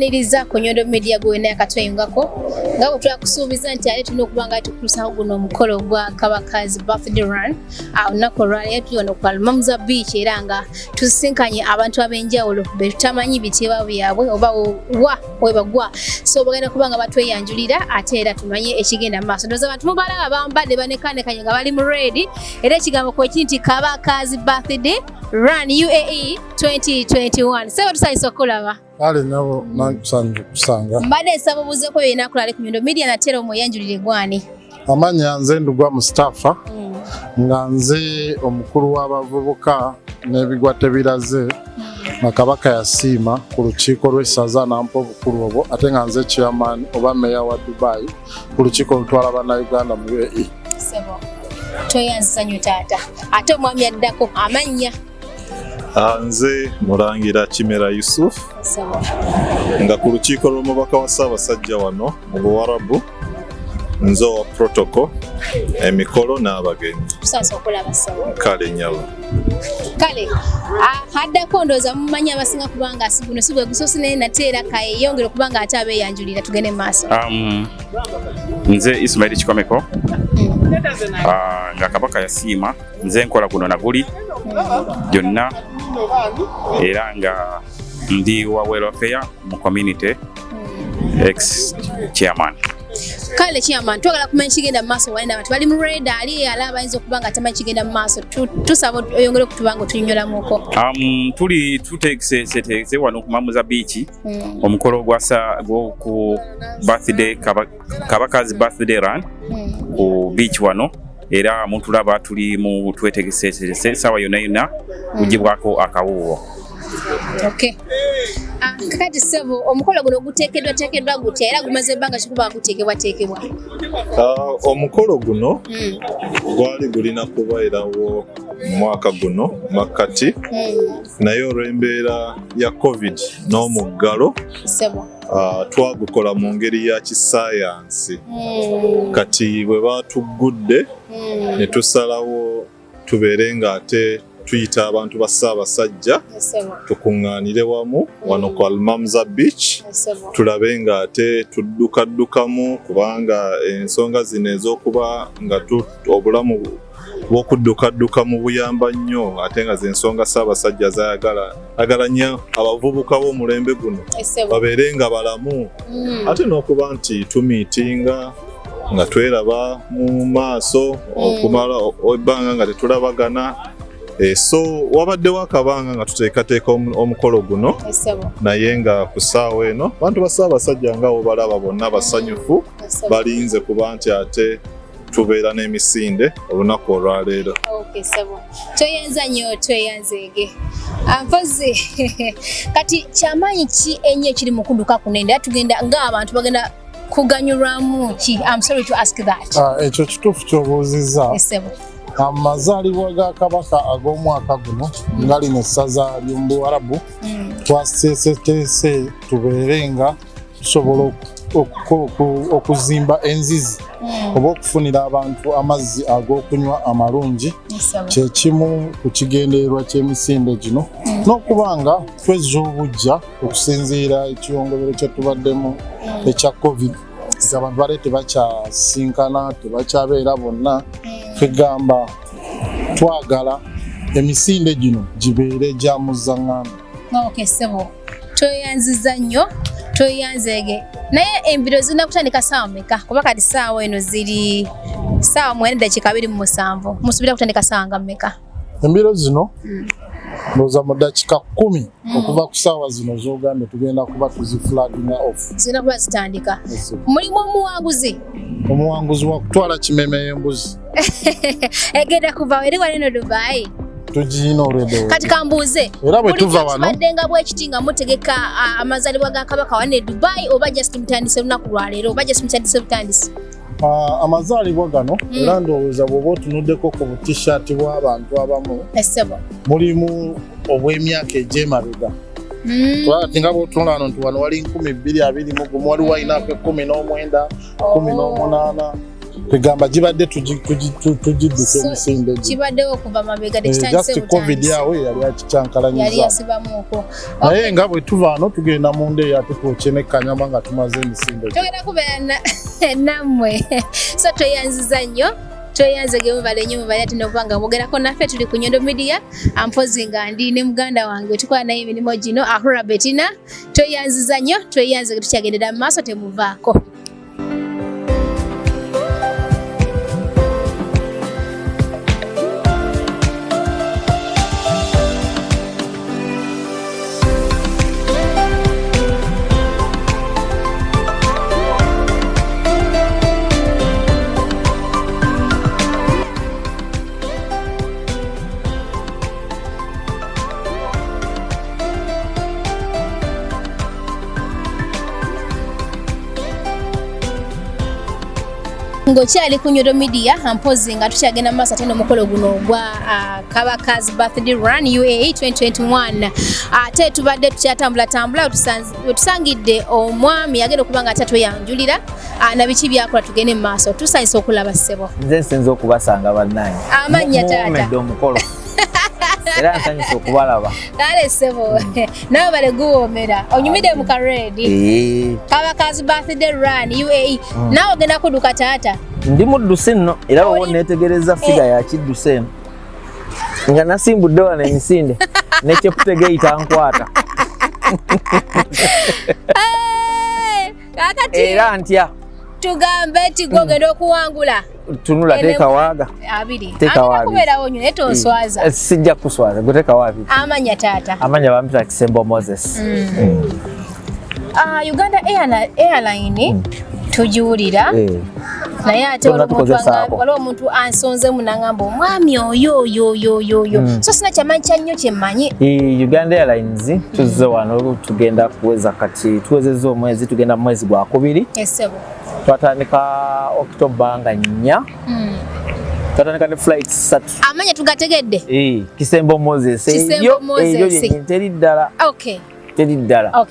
Tukumaliriza ku Nyondo Media gwena yakatweyungako nga bwe twakusuubiza nti ale tulina okuba nga tukutuusaako guno omukolo gwa Kabaka's birthday run. Olunaku olwaleero tuli wano ku Bannauganda beach era nga tusisinkanye abantu ab'enjawulo be tutamanyi bitiibwa byabwe oba we bagwa, so bagenda kuba nga batweyanjulira ate era tumanye ekigenda mu maaso. Ndowooza abantu mubalaba bambadde banekanekanye nga bali mu red era ekigambo kwekiri nti Kabaka's birthday run UAE 2021. Sebo tusanyusa okulaba. Ale nabo nankusanga kusanga. Mbadde nsaba obuuzeeko byonna kulale ku Nyondo Media natera omweyanjulire gwani. Amanya nze Ndugwa Mustafa nga nze omukulu w'abavubuka n'ebigwate biraze na Kabaka yasiima ku lukiiko lw'essaza nampa obukulu obwo ate nga nze chairman oba meya wa Dubai ku lukiiko olutwala Bannauganda mu UAE. Sebo toyanzisa nnyo taata ate omwami addako amanya. Nze Mulangira Kimera Yusuf nga ku lukiiko lw'omubaka wa Ssaabasajja wano mu Buwarabu nze wa protocol emikolo n'abagenyi. Tusasa okulaba sawa. Kale nyabo. Kale haddako ndowooza mumanyi abasinga kubanga asiguno sigwe gusosi naye nateera kayeyongere kubanga ate abeeyanjulira tugende mu maaso. Nze Ismail Kikomeko nga Kabaka yasiima nze nkola guno na guli byonna era nga ndi wa welfare mu community ex chairman. Kale chairman twagala kumanya kigenda mu maaso wali n'abantu bali mu red ali alaba ayinza okuba nga atamanyi kigenda mu maaso tusaba oyongere okutubanga otunyolamuko. Tuli tuteekese wano ku Mamuza beach omukolo ku birthday Kabaka's birthday run ku beach wano era mutulaba tuli mu twetegesese sawa yonna kugibwako akawuwo. Okay. Kati sebo omukolo guno guteekeddwa gutya era gumaze ebbanga kikuba guteekebwa. Omukolo guno gwali gulina kubeerawo mu mwaka guno makkati naye olw'embeera ya COVID n'omuggalo twagukola mu ngeri ya kisaayansi. Kati bwe baatuggudde ne tusalawo tubeere nga ate tuyita abantu ba Ssaabasajja tukuŋŋaanire wamu wano ku Almamza Beach tulabe nga ate tuddukaddukamu kubanga ensonga zino ez'okuba nga obulamu bw'okuddukaddukamu buyamba nnyo ate nga z'ensonga Ssaabasajja zayagala nnyo abavubuka b'omulembe guno babeere nga balamu ate n'okuba nti tumiitinga nga tweraba mu maaso okumala ebbanga nga tetulabagana. So wabaddewo akabanga nga tuteekateeka omukolo guno naye nga ku ssaawa eno bantu ba Ssaabasajja nga balaba bonna basanyufu balinze kuba nti ate tubeera n'emisinde olunaku olwaleero. Toyanza nnyo tweyanzeege mpozi kati kyamaanyi ki ennyo ekiri mu kudduka kuno era tugenda ng'abantu bagenda kuganyulwamu ki? I'm sorry to ask that. Ekyo kituufu ky'obuuzizza. Amazaalibwa ga Kabaka ag'omwaka guno nga lino essaza ly'omu Buwarabu twaseeseteese tubeere nga tusobola okuzimba enzizi oba okufunira abantu amazzi ag'okunywa amalungi kyekimu ku kigendererwa ky'emisinde gino n'okuba nga twezza obujja okusinziira ekiyongobero kye tubaddemu ekya COVID abantu bale tebakyasinkana tebakyabeera bonna twegamba twagala emisinde gino gibeere gya muzzaŋŋanda. Okay sebo tweyanziza nnyo tweyanzeege naye embiro zirina kutandika ssaawa mmeka kuba kati ssaawa eno ziri ssaawa 4:27 musuubira kutandika ssaawa nga mmeka? Embiro zino ndowooza mu ddakiika 10 okuva ku ssaawa zino z'ogambye tugenda kuba tuziflaginga off. Zirina kuba zitandika. Mulimu omuwanguzi? Omuwanguzi wa kutwala kimeme y'embuzi. Egenda kuva eri wano Dubai? Tugiyina olwedo. Kati kambuuze era bwe tuva wano kibadde nga bwekiti nga mutegeka amazaalibwa ga Kabaka wano e Dubai oba just mutandise lunaku lwaleero oba just mutandise butandisi? Amazaalibwa gano era ndowooza bw'oba otunuddeko ku butishaati bw'abantu abamu mulimu obw'emyaka egy'emabega. Ati nga bw'otunula wano nti wano wali 2021 waliwo ayinaako 19, 18 kwegamba gibadde tugidduka emisinde kibaddewo okuva mabega tekitandise just covid yawe yali akikyankalanyiza yali yasibamuuko naye nga bwe tuva ano tugenda mu ndeeya tutwokye ne kanyama nga tumaze emisinde togenda kubeera nammwe so tweyanziza nnyo tweyanze gemubale nnyo mubale ate nokubanga mwogerako naffe tuli ku Nyondo Media ampozi nga ndi ne muganda wange wetukola naye emirimu gino Ahura Betina tweyanziza nnyo tweyanze tukyagendera mu maaso temuvaako. Ngokyali ku Nyondo Media ampozi nga tukyagenda mu maaso ate n'omukolo guno ogwa Kabaka's Birthday Run UAE 2021 ate tubadde tukyatambula wetusangidde omwami yagenda okuba nga atatweyanjulira na biki byakola tugende mu maaso tusanyisa okulaba ssebo nze nsinza okubasanga bannange amanya taata omukolo era nsanyusa okubalaba kale ssebo nawe bale guwoomera onyumidde mu karedi Kabaka's Birthday Run UAE nawe ogenda kudduka taata ndi mudduse nno era wowo neetegereza figa yakidduse eno nga nasimbudde wano emisinde nekyekutegeyita nkwata era ntya tugambe nti gwogenda okuwangula tunula teeka waaga abiri kubeerawo nyo naye tonswaza sijja kuswaza gwe teeka waabi amanya taata amanya bampita Kisembo Moses Uganda Airline tugiwulira naye ate waliwo omuntu ansonzemu nangamba omwami oyo so sina kyamanyi kya nnyo kyemmanyi Uganda Airlines tuzze wano tugenda kuweza kati tuwezezza omwezi tugenda mu mwezi gwa kubiri twatandika October nga 4 twatandika ne flight 3 amanya tugategedde Kisembo Moses teri ddala teri ddala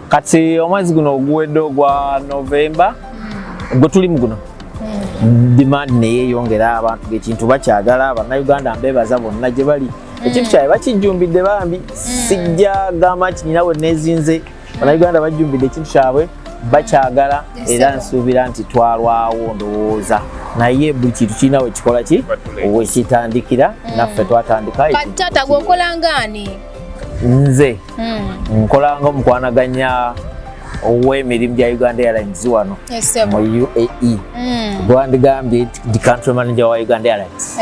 kati omwezi guno oguwedde ogwa November gwe tuli mu guno demand neyeeyongera abantu gekintu bakyagala bannayuganda mbeebaza bonna gye bali ekintu kyabwe bakijjumbidde bambi sijja gamba kinyina we nezinze bannayuganda bajjumbidde ekintu kyabwe bakyagala era nsuubira nti twalwawo ndowooza naye buli kintu kirina we kikola ki wekitandikira naffe twatandika taata gwokola ngaani nze nkola ng'omukwanaganya ow'emirimu gya Uganda Airlines wano mu UAE gwandigambye the country manager wa Uganda Airlines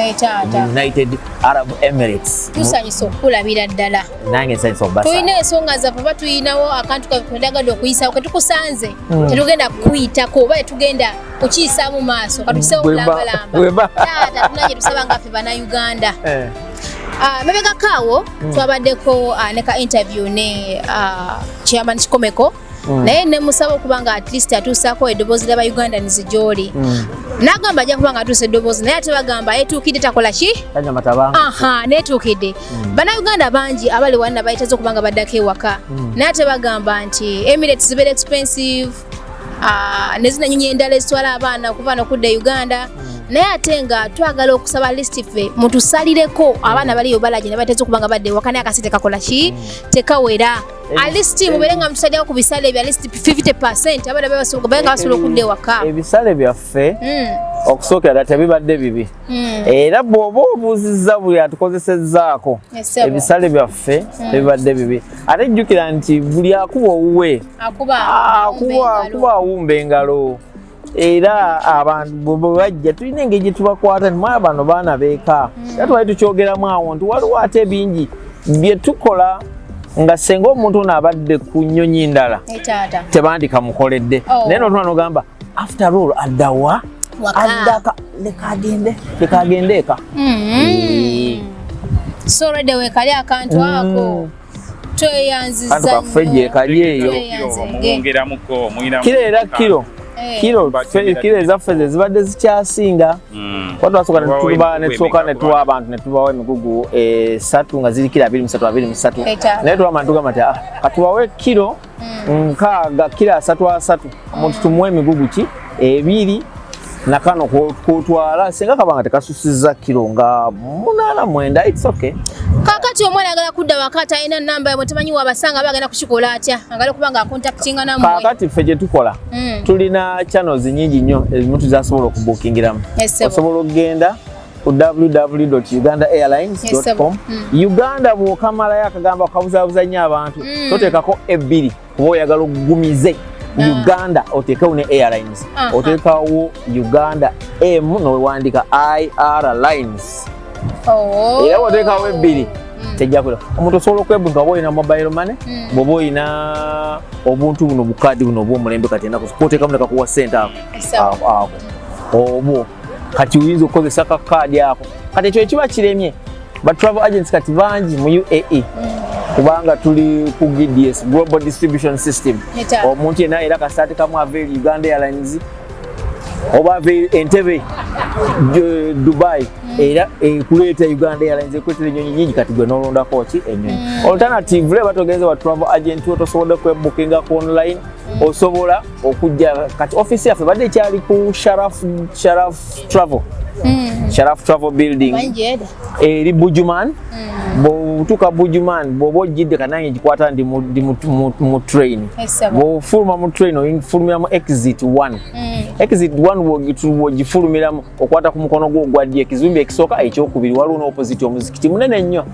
United Arab Emirates tusanyusa okulabira ddala nange nsanyusa okubasa tulina ensonga zaffe oba tulinawo akantu katwendagadde okuyisawo ketukusanze tetugenda kukuyitako oba tetugenda kukiyisa mu maaso katukisewo okulambalamba taata tunanye tusaba nga ffe bannayuganda mabegakaawo twabaddeko ne ka interview ne chairman Kikomeko naye nemusaba okuba nga at least atuusaako eddoboozi ly'Abayugandans gy'oli n'agamba ajja kuba nga atuusa eddoboozi naye ate bagamba etuukidde takola ki neetuukidde bannayuganda bangi abali wanna bayitaze okuba nga baddako ewaka naye ate bagamba nti Emirates very expensive ne zino ennyonyi endala ezitwala abaana okuva n'okudda Uganda naye ate nga twagala okusaba list ffe mutusalireko abaana baliyo balaje ne bateze okuba nga badde ewaka naye akasi tekakola ki tekawera alisti mubeere nga mutusalirawo ku bisale ebya list 50% abaana babasobola okudda ewaka ebisale byaffe okusookera ddala tebibadde bibi era bw'oba obuuzizza buli atukozesezzaako ebisale byaffe tebibadde bibi ate jjukira nti buli akuba owuwe akuba awumba engalo era abantu bwe bajja tulina engeri gye tubakwata ntimwala bano baana beeka era twali tukyogeramu awo nti waliwo ate bingi bye tukola nga senga omuntu ono abadde ku nnyonyi ndala tebandikamukoledde naye notuna nogamba after all addawa addaka lekagende eka so redde weekali akantu ako tweyanziza kali eyo kiro era kiro ezaffe ze zibadde zikyasinga twasooka netuwa abantu netubawa emigugu 3 nga ziri kiro 23 naye tuwama ntugamba nti katubawe kiro 6 kiro 3 omuntu tumuwa emigugu ki 2 nakano kutwala singa kabanga tekasusizza kilo nga 8-9 it's okay. Kakati omwana agala kudda wakati ayina namba yamwe temanyi wabasanga bagenda kukikola atya agala kubanga contactinga namwe. Kakati ffe gye tukola tulina channels nyingi nnyo ezimu tuzasobola okubookingiramu. Osobola okugenda ku www.ugandaairlines.com. Uganda bw'okamalayo akagamba okabuzabuza nnyo abantu toteekako 2 kuba oyagala okugumize Uganda oteekawo ne airlines oteekawo Uganda M n'owandika IR lines. Era bw'oteekawo 2 tejja kulo omuntu osobola okwebunga bw'oba olina mobile money bw'oba olina obuntu buno bukaadi buno obw'omulembe kati ennaku kwoteekamu nekakuwa ssente ako obwo kati uyinza okukozesa kakaadi ako kati ekyo ekiba kiremye ba travel agents kati bangi mu UAE kubanga tuli ku GDS Global Distribution System. Omuntu yenna era kasate kamu aveeri Uganda Airlines oba aveeri Entebbe Dubai era kuleeta Uganda Airlines ekwetera ennyonyi nyingi kati gwe n'olondako ki ennyonyi. Alternatively batogenze wa travel agent tosobola kwebookinga ku online osobola okujja kati office yaffe badde ekyali ku Sharaf Travel. Sharaf Travel Building eri Bujuman bw'otuuka Bujuman bw'oba ojjidde kanange gikwata ndi mu train bw'ofuluma mu train oyinfulumira mu exit 1 exit 1 bw'ogifulumiramu okwata ku mukono gwo ogwaddyo ekizimbe ekisooka ekyokubiri waliwo n'opposite omuzikiti munene nnyo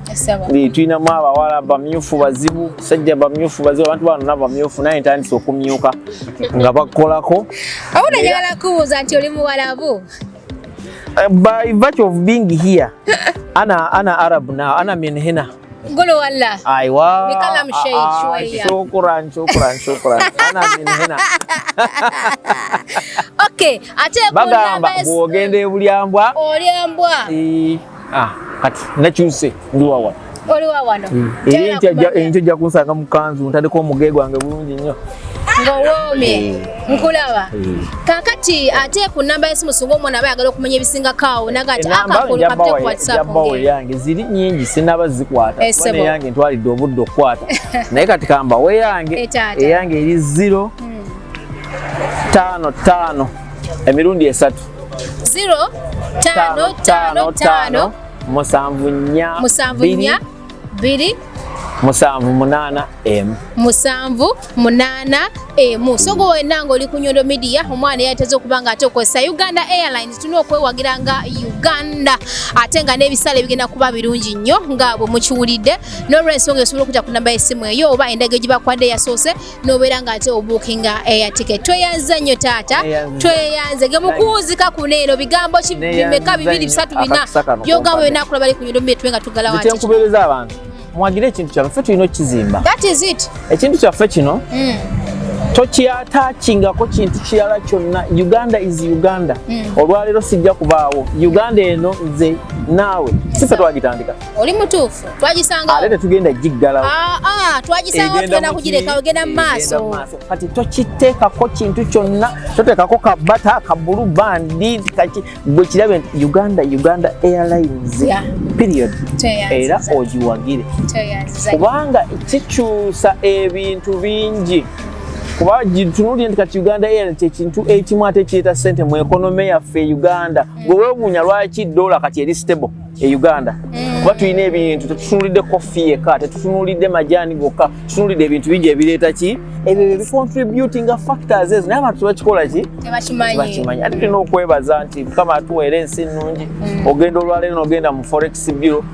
tulinamu abawala bamyufu bazibu sajja bamyufu bazibu abantu bano bamyufu naye ntandise okumyuka nga bakolako awuna njagala kubuuza nti oli muwalabu. By virtue of being here, ana Arab now, ana min hina. Gulu wallah. Aywa. Bikalam shay shwaya. Shukran. Ana min hina. Okay, ate bagamba bwogende bulyambwa. Olyambwa. Kati nakyuse ndi wawa. Oli wawano. Ente jja kunsanga mu kanzu ntadeko omugege gwange bulungi nnyo. Ngowome nkulaba kakati ate ku namba y'essimu singa omwana bayagala okumanya ebisinga kaawo nagati akakulu kapite ku WhatsApp yange ziri nyingi sinaba zikwata kubane yange ntwalidde obudde okukwata naye kati kamba we yange eyange eri 055 emirundi 3 055 7 7 sogo wenanga oli ku Nyondo Media omwana yateze okubanga ate okozesa Uganda Airlines tulina okwewagiranga Uganda ate nga n'ebisale bigenda kuba birungi nnyo nga bwe mukiwulidde n'olw'ensonga esobola okujja ku namba y'essimu eyo oba endage gye bakwadde yasoose n'obeera nga ate obookinga air ticket. Tweyanze nnyo taata tweyanze ge mukuwuzika kuno eno bigambo bimeka 2 3 4 byogamba byenakola bali ku Nyondo Media tubenga tugalawo ati nkubeereza abantu mwagire ekintu kyaffe tulina okizimba. That is it. Ekintu kyaffe kino tokyataakingako kintu kirala kyonna. Uganda is Uganda. Olwaleero sijja kubaawo Uganda eno nze naawe siffe twagitandika. Oli mutuufu twagisangawo ate tetugenda giggalawo. Twagisangawo tugenda kugireka ogenda mu maaso. Kati tokiteekako kintu kyonna toteekako kabata kabulu bandi kati bwe kirabe nti Uganda Airlines period era ogiwagire kubanga kikyusa ebintu bingi kuba tunulira nti kati Uganda Airlines ekintu ekimu ate kireta ssente mu ekonome yaffe Uganda gwe weebuunya lwaki dola kati eri stable Uganda kuba tulina ebintu tetutunulidde kofi eka tetutunulidde majaani gokka tutunulidde ebintu bingi ebireeta ki ebyo bicontributing factors ezo naye abantu tebakikola ki tebakimanyi ate tulina okwebaza nti Mukama atuweera ensi nnungi ogenda olwaleero n'ogenda mu forex bureau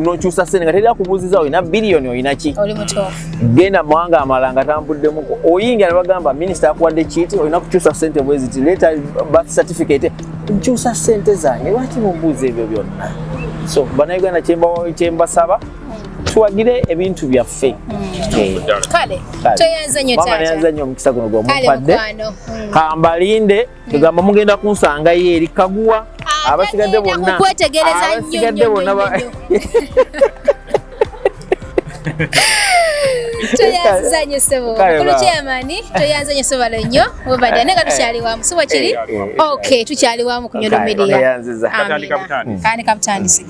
n'okyusa ssente nga terina kubuuziza olina biliyoni olina ki genda mawanga amalanga tambuddemuko oyingira ne bagamba minisita akuwadde kiiti olina kukyusa ssente bwe ziti leeta birth certificate nkyusa ssente zange lwaki mumbuuza ebyo byonna so bannayuganda kyembasaba tuwagire ebintu byaffe kale toyanze nnyo taata nayanze nnyo omukisa guno gw'omumpadde kambalinde tugamba mugenda kunsanga ye eri kaguwa abasigadde bonna toyanze nnyo sebo kulu kyamani toyanze nnyo sebo nnyo obadde nenga tukyali wamu sebo kiri okay tukyali wamu ku Nyondo Media kandi kaputandise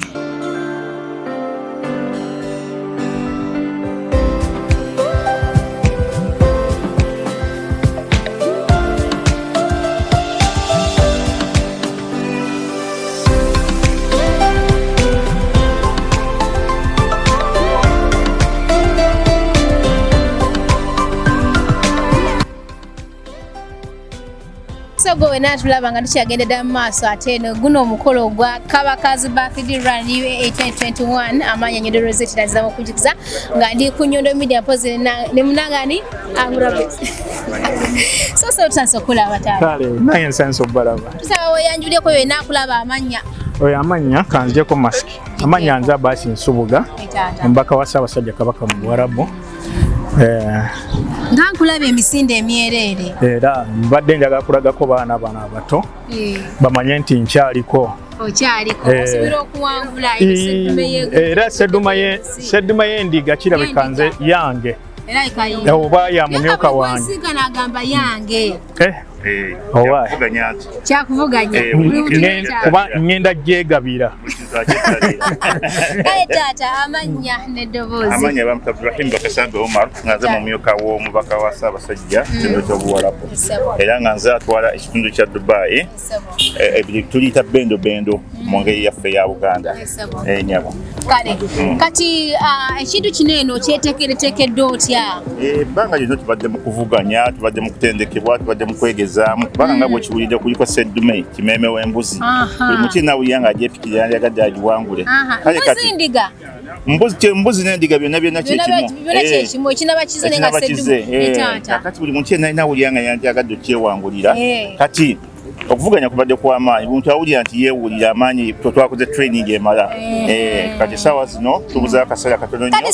so go na tulaba nga tukyagendera mu maaso ate eno guno omukolo gwa Kabaka's Birthday Run UA 2021 amanya Nyondo Rozet lazima okujikiza nga ndi ku Nyondo Media Poze ne munagani amurabe so tusanso kulaba tata kale naye nsanso balaba tusaba weyanjulye ko yena kulaba amanya oyo amanya kanje ko mask amanya nza basi nsubuga mbaka wasaba sajja Kabaka mu Bwarabu nkulaba emisinde emyerere era mbadde njaga kulagako baana abato bamanye nti nkyaliko osobola okuwangula era sedduma y'endiga kirabika nze yange oba ya mumyuka wange kyakuvuganya kuba ngenda gyegabira kale taata amanya n'eddoboozi amanya bamuta Abdurrahim Bakasambe Omar ngaze mu myuka w'omubaka wa Ssaabasajja kitundu ky'Obuwarabu era nga nze atwala ekitundu kya Dubai ebiri tuliyita bendo mu ngeri yaffe ya Buganda nyabo kale kati ekintu kino eno kyeteekeddwa otya ebbanga lyonna tubadde mu kuvuganya tubadde mu kutendekebwa tubadde mu kwegezaamu kubanga nga bwekiwulidde kuliko seddume kimeeme w'embuzi buli muti nawulira nga agyepikirira yagadde agiwangule kale kati mbuzi n'endiga byonna kyekimu kati buli muti yenna nawulira nga yagadde okyewangulira kati okuvuganya kubadde kw'amaanyi omuntu awulira nti yeewulira amaanyi twakoze training emala kati essaawa zino tubuza akaseera katono nnyo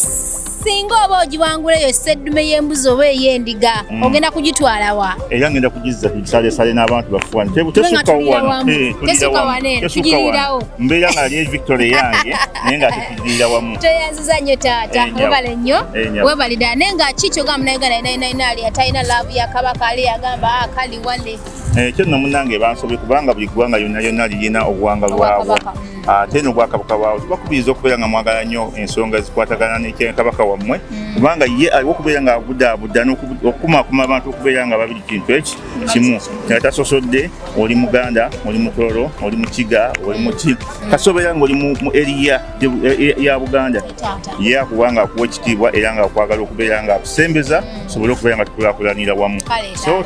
singa oba ogiwanguleyo seddume y'embuzi oba ey'endiga ogenda kugitwala wa era ngenda kugizza tugisalesale n'abantu bafuwani tesuka wano tugirirawo mbeera nga ali Victoria yange naye nga tetugirira wamu tweyanziza nnyo taata webale nnyo webalidala naye nga kikyo gamba naye nga nalinali atalina laavu ya Kabaka ali yagamba kali wale ekyo nno munnange bansobye kubanga buli ggwanga lyonna lirina obuwanga bwabwo ate n'obwakabaka bwabwe tubakubiriza okubeera nga mwagala nnyo ensonga zikwatagana n'Ekabaka wammwe kubanga ye aliwo okubeera nga abuddaabudda n'okukumaakuma abantu okubeera nga babiri kintu eki kimu nga tasosodde oli Muganda oli Mukololo oli Mukiga oli Muki kasobeera ng'oli mu eriya ya Buganda ye akuba nga akuwa ekitiibwa era nga akwagala okubeera nga akusembeza sobole okubeera nga tukulaakulanira wamu so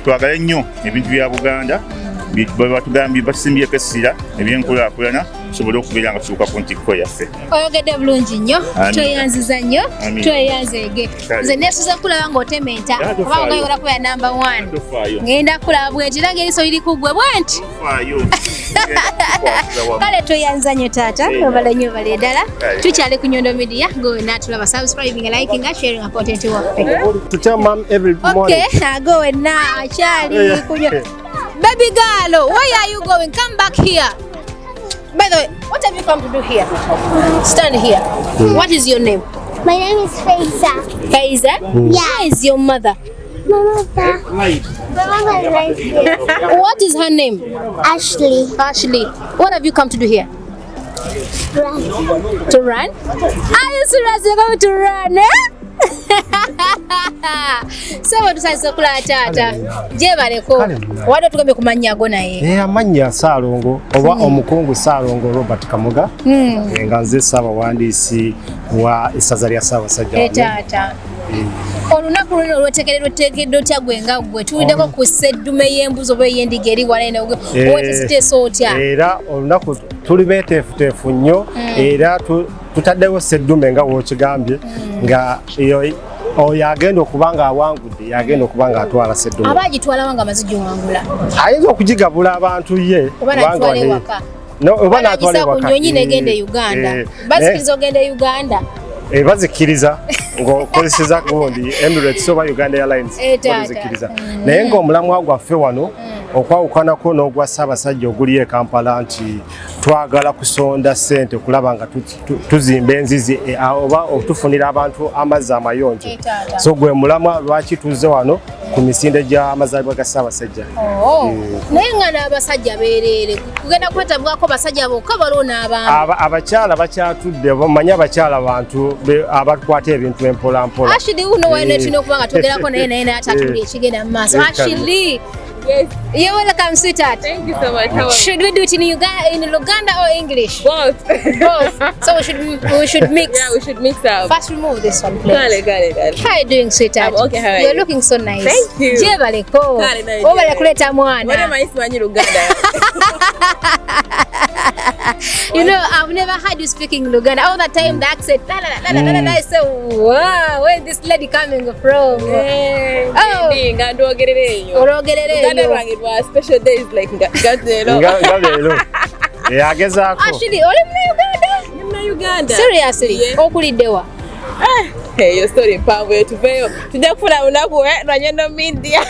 twagale nnyo ebintu bya Buganda batugambye basimbyeko essira ebyenkulaakulana tusobole okubeera nga tutuuka ku ntikko yaffe oyogedde bulungi nnyo tweyanziza nnyo tweyanzeege nze nesuza kulaba ng'otementa kubanga oyagala kubeera number 1 ngenda kulaba bwenti era ng'eriso liri ku ggwe bwenti kale tweyanziza nnyo taata obala nnyo bale ddala tukyali ku Nyondo Media gowe natulaba subscribing liking sharing content waffe gowe na akyali kunyo baby girl, where are you going? Come back here. By the way, what have you come to do here? Stand here. What is your name? My name is Faiza. Faiza? Yeah. Where is your mother? My mother. My mother is right here. What is her name? Ashley. Ashley. What have you come to do here? Run. To run? Are you serious? You're going to run, eh? Sebo tusaze kula tata je baleko wado tugambe kumanya go naye amanya Saalongo oba omukungu Saalongo Robert Kamuga nga nze Ssaabawandiisi wa essaza lya Ssaabasajja tata olunaku luno olweteekeddwa otya gwe nga gwe tuwuliddeko ku seddume y'embuzi oba ey'endiga eri wala eno wetesiteesa otya era olunaku tuli beeteefuteefu nnyo era tutaddewo seddume nga wookigambye nga oyo agenda okuba nga awangudde yagenda okuba nga atwala seddume aba agitwalawo nga amaze giwangula ayinza okugigabula abantu ye oba natwala ewaka oba natwala ewaka ku nnyonyi negenda e Uganda bazikiriza ogenda e Uganda bazikiriza ng'okozeseza gundi Emirates oba Uganda Airlines bazikiriza naye ng'omulamwa gwaffe wano okwawukanako n'ogwa Ssaabasajja oguli e Kampala nti twagala kusonda ssente kulaba nga tuzimba enzizi oba otufunira abantu amazzi amayonjo so gwe mulamwa lwaki tuze wano ku misinde gy'amazaalibwa ga Ssaabasajja naye nga n'abasajja beereere kugenda kwetabwako basajja bokka baliwo n'abaami abakyala bakyatudde bamanyi abakyala bantu abakwata ebintu empolampola Ashley uno waine tulina okuba nga twogerako naye n'atatulira ekigenda mu maaso Ashley. Yes. You're welcome, sweetheart. Thank you so much. Should we do it in Uganda, Luganda or English? Both. Both. So we should mix. Yeah, we should mix up. First remove this one, please. Got it. How are you doing, sweetheart? I'm okay, how are you? You're looking so nice. Thank you. Jebaleko. Obale kuleta mwana. What am I speaking Luganda? You know, I've never heard you speaking Luganda. All the time, the accent. I say, wow, where is this lady coming from? Oh, Luganda was special days like Gabriel. Yeah, actually, all in Uganda. Seriously? Yeah. Okulidewa. Hey, your story power to fail. Tujja kufuna unaku na Nyondo Media.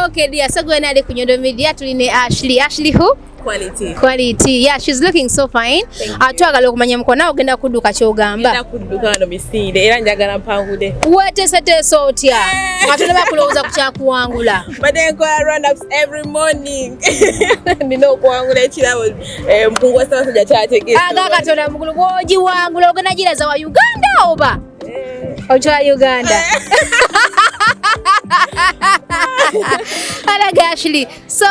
Okay, dear. So going to the Nyondo Media tuline Ashley. Ashley who? Quality. Yeah, she's looking so fine. Atwagala okumanya mukona ogenda kudduka kyogamba. Ngenda kudduka wano misinde era njagala mpangude. Weeteeseteese otya? Atone bakulowooza ku kyakuwangula. Badde nkola round-ups every morning. Nina okuwangula ekirabo mpungu wa Ssaabasajja ky'ategeeza. Aga Katonda mukulu bw'ogiwangula ogenda giraza wa Uganda oba? Otwa Uganda. Ashley. So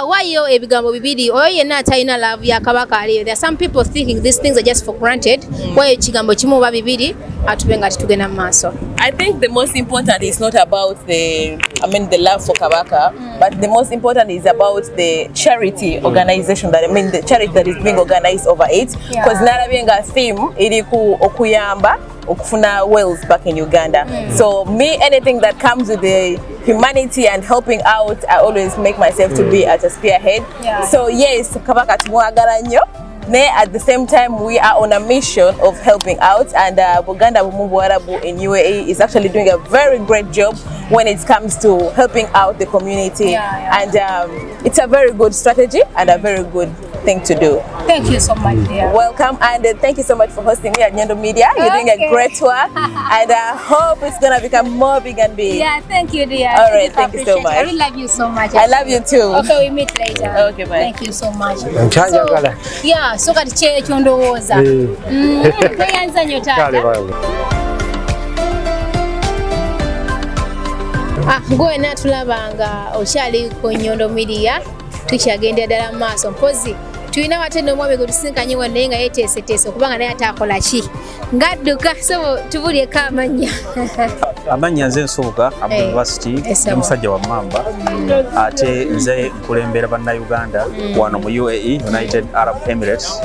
why you ebigambo bibiri oyo yenna atalina love ya Kabaka aliyo. There are some people thinking these things are just for granted. Why ekigambo kimu oba bibiri atubenga titugenda maaso. I think the most important is not about the love for Kabaka, but the most important is about the charity organization the charity that is being organized over it. Because narabenga theme iri ku okuyamba okufuna wells back in Uganda. So me, anything that comes with the humanity and helping out, I always make myself to be at a spearhead. So yes, Kabaka tumwagala nnyo. At the same time, we are on a mission of helping out, and Buganda Bumubu in UAE is actually doing a very great job when it comes to helping out the community. And it's a very good strategy and a very good thing to do. Thank you so much, dear. Welcome, and thank you so much for hosting me at Nyondo Media. You're doing a great work, and I hope it's gonna become more big and big. Yeah, thank you, dear. All right, thank you so much. I really love you so much. I love you too. Okay, we meet later. Okay, bye. Thank you so much. So kati kyekyo ndowooza. Tweyanza nnyo taata. Gwe natulabanga okyali ku Nyondo Media tukyagenda ddala mu maaso mpozi tulina watenda omwami gwe tusinkanye wano naye nga yeeteeseteese okubanga naye ataakola ki ngadduka so tubulyeko amannya. Amannya nze Nsubuga University omusajja wa Mamba ate nze nkulembera Bannauganda wano mu UAE United Arab Emirates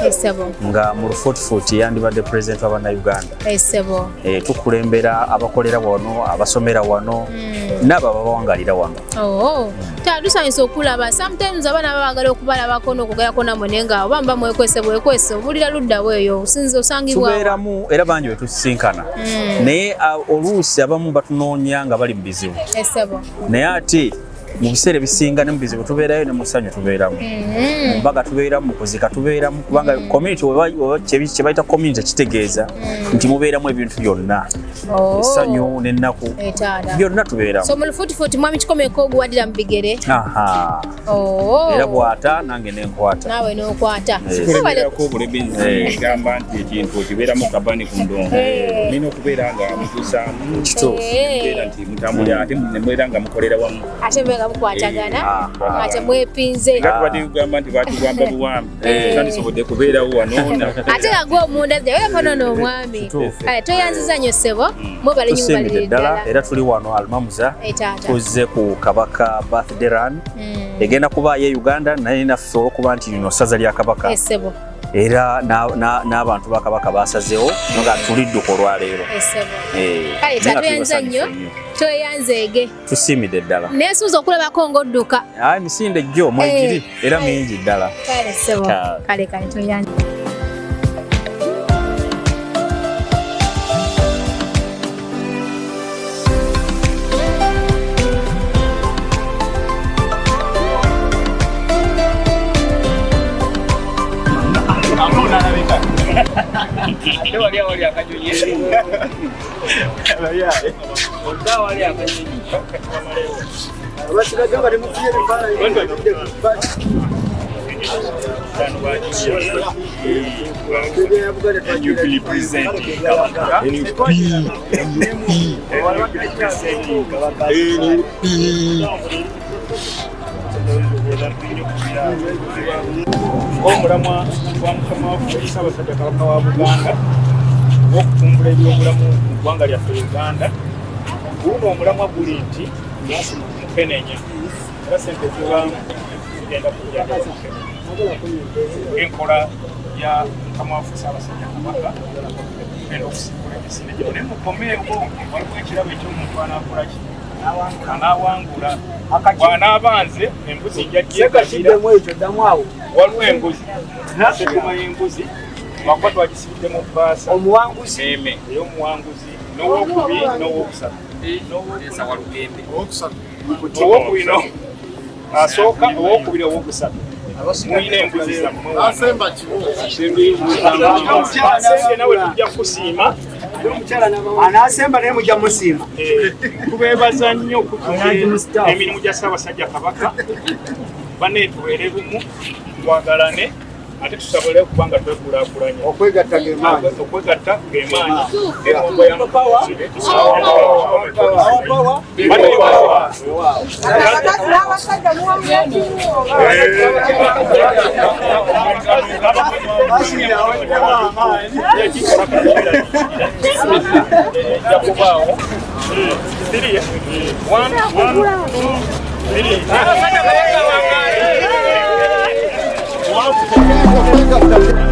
nga mu lufuutifuuti yandibadde president wa Bannauganda. Tukulembera abakolera wano abasomera wano n'abo abawangalira wano. Tatusanyusa okulaba sometimes abaana babagala okubalabako n'okugalako namwe nenga bamba mwekwese obulira ludda bweyo osinze osangibwa tubeeramu era bangi bwe tusisinkana naye oluusi abamu batunoonya nga bali mu bizibu naye ate mu biseera ebisinga ne mu bizibu tubeerayo ne mu ssanyu tubeeramu mu mbaga tubeeramu mu kuzika tubeeramu kubanga community kye bayita community kitegeeza nti mubeeramu ebintu byonna essanyu n'ennaku byonna tubeeramu. So mu lufuutifuuti mwami kikomeko oguwadira mu bigere era bw'ata nange nenkwata naawe n'okwata kubeerako obulemeezi gamba nti ekintu okibeeramu kabani ku ndongo nina okubeera nga mutusaamu kituufu nti mutambulira ate nemubeera nga mukolera wamu mukwatagana ate mwepinze nga tubadde kugamba nti batugamba buwambi tandisobodde kubeerawo wano ate nga gwe omunda zewekono n'omwami toyanziza nnyo ssebo mwebale nyubalire ddala era tuli wano Almamuza tuzze ku Kabaka birthday run egenda kubaayo e Uganda naye naffe olwokuba nti lino ssaza lya Kabaka era n'abantu ba Kabaka basazeewo nga tulidduka olwaleero kale tatuyanza nnyo tweyanzeege tusiimidde ddala neesuuza okulabako ng'odduka emisinde jjo mwegiri era mingi ddala kale ssebo kale tweyanze. omulamwa gwa mukama waffe Ssaabasajja Kabaka wa Buganda okutumbula ebyobulamu mu ggwanga lyaffe Uganda. Guno omulamwa guli nti mukenenya era sente zibaamu zigenda kujjana enkola ya mukama waffe Ssaabasajja Kabaka genda okusimbula emisinde gino naye mukomeewo waliwo ekirabo eky'omuntu anaakolaki anaawangula bw'anaabanze embuzi njagyeekyo waliwo embuzi sekuma y'embuzi lwakuba twagisibidde mu bbaasa omuwanguzi ey'omuwanguzi n'owokubiri n'owokusatu owokubiri asooka owokubiri owokusatu mulina embuzi zammwe nawe tujja kusiima anaasemba naye mujja musiima. Tubeebaza nnyo okutuula emirimu gya Ssaabasajja Kabaka banne tubeere bumu twagalane ate tusobole okuba nga twekulaakulanya. Okwegatta ge maanyi. Okwegatta ge maanyi. Engongo ya pawa. Wow.